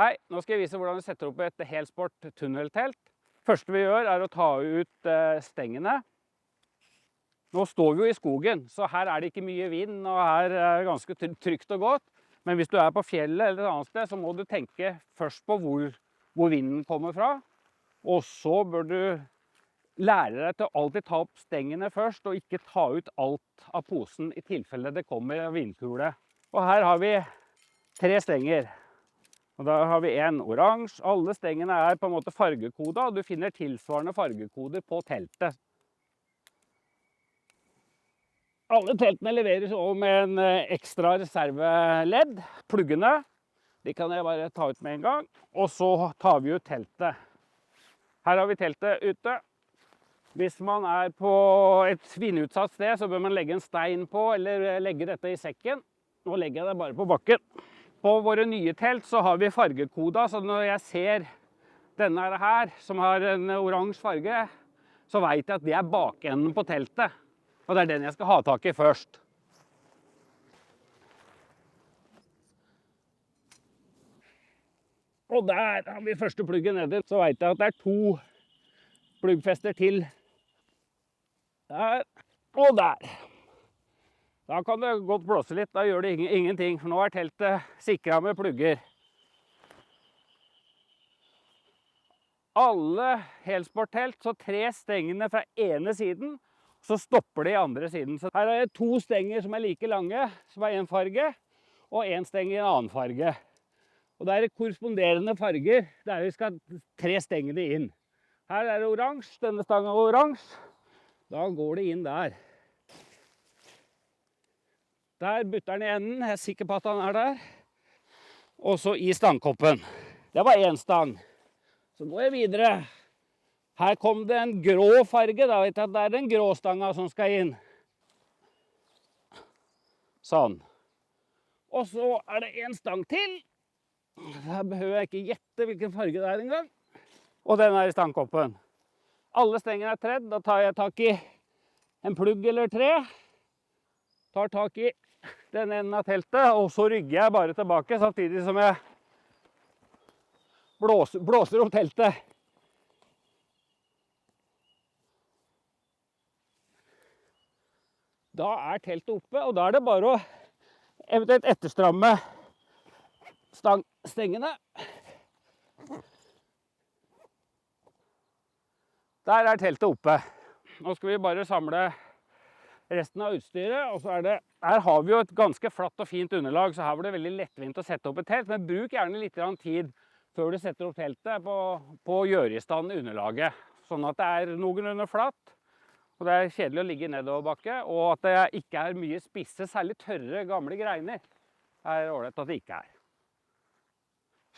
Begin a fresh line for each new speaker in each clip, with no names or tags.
Hei, nå skal jeg vise hvordan vi setter opp et helsport tunneltelt. Første vi gjør er å ta ut stengene. Nå står vi jo i skogen, så her er det ikke mye vind, og her er det ganske trygt og godt. Men hvis du er på fjellet eller et annet sted, så må du tenke først på hvor vinden kommer fra. Og så bør du lære deg til å alltid ta opp stengene først, og ikke ta ut alt av posen i tilfelle det kommer vindkule. Og her har vi 3 stenger. Og da har vi en oransje. Alle stengene er på en måte fargekodet, og du finner tilsvarende fargekoder på teltet. Alle teltene leveres også med en ekstra reserveledd. Pluggene, de kan jeg bare ta ut med en gang. Og så tar vi ut teltet. Her har vi teltet ute. Hvis man er på et vindutsatt sted, så bør man legge en stein på, eller legge dette i sekken. Nå legger jeg det bare på bakken. På våre nye telt så har vi fargekoda, så når jeg ser denne her, som har en oransje farge, så vet jeg at det er bakenden på teltet. Og det er den jeg skal ha tak i først. Og der har vi første pluggen nede. Så vet jeg at det er 2 pluggfester til. Der og der. Da kan det godt blåse litt, da gjør det ingenting, for nå er teltet sikret med plugger. Alle helsporttelt, så 3 stengene fra ene siden, så stopper de i andre siden. Så her er det 2 stenger som er like lange, som er en farge, og 1 steng i en annen farge. Og det er korresponderende farger, der vi skal 3 stengene inn. Her er det oransje, denne stangen er oransje, da går det inn der. Der butter den i enden, jeg er sikker på at han er der. Og så i stangkoppen. Det var 1 stang. Så går jeg videre. Her kom det en grå farge, da vet jeg at det er den grå stanga som skal inn. Sånn. Og så er det 1 stang til. Her behøver jeg ikke gjette hvilken farge det er engang. Og den er i stangkoppen. Alle stengene er tredd, da tar jeg tak i en plugg eller 3. Tar tak i den enden av teltet, og så rygger jeg bare tilbake, samtidig som jeg blåser opp teltet. Da er teltet oppe, og da er det bare å eventuelt etterstramme stengene. Der er teltet oppe. Nå skal vi bare samle resten av utstyret, og så her har vi jo et ganske flatt og fint underlag, så her var det veldig lettvint å sette opp et telt, men bruk gjerne litt tid før du setter opp teltet på å gjøre i stand underlaget, sånn at det er noenlunde flatt, og det er kjedelig å ligge nedoverbakke, og at det ikke er mye spisse, særlig tørre, gamle greiner, er ålreit at det ikke er.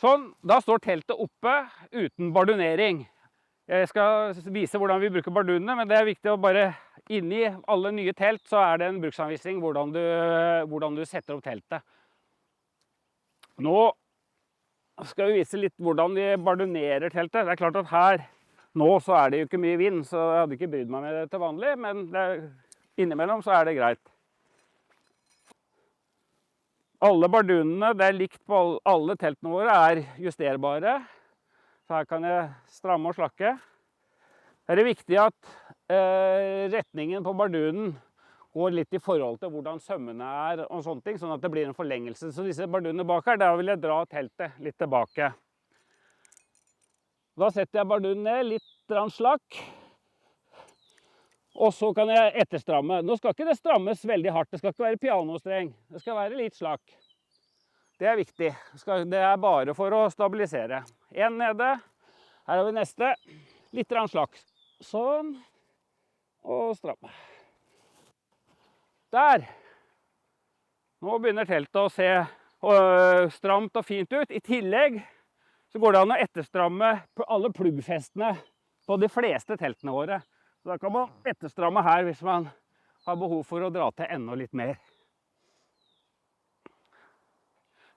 Sånn, da står teltet oppe uten bardunering. Jeg skal vise hvordan vi bruker bardunene, men det er viktig å bare inni alle nye telt så er det en bruksanvisning hvordan du setter opp teltet. Nå skal vi vise litt hvordan vi bardunerer teltet. Det er klart at her, nå så er det jo ikke mye vind, så jeg hadde ikke brydd meg med det til vanlig, men innimellom så er det greit. Alle bardunene, det er likt på alle teltene våre, er justerbare. Så her kan jeg stramme og slakke. Her er det viktig at retningen på bardunen går litt i forhold til hvordan sømmene er og sånne ting, sånn at det blir en forlengelse. Så disse bardunene bak her, der vil jeg dra teltet litt tilbake. Da setter jeg bardunen ned, litt slakk. Og så kan jeg etterstramme. Nå skal ikke det strammes veldig hardt, det skal ikke være pianostreng. Det skal være litt slakk. Det er viktig. Det er bare for å stabilisere. En nede. Her har vi neste. Litt slakk. Sånn. Og stramme. Der. Nå begynner teltet å se stramt og fint ut. I tillegg så går det an å etterstramme alle pluggfestene på de fleste teltene våre. Så da kan man etterstramme her hvis man har behov for å dra til enda litt mer.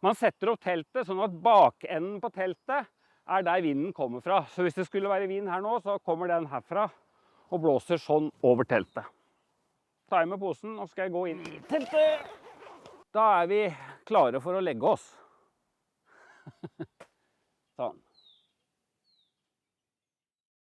Man setter opp teltet sånn at bakenden på teltet er der vinden kommer fra. Så hvis det skulle være vind her nå, så kommer den herfra og blåser sånn over teltet. Ta med posen, og skal jeg gå inn i teltet. Da er vi klare for å legge oss. Sånn.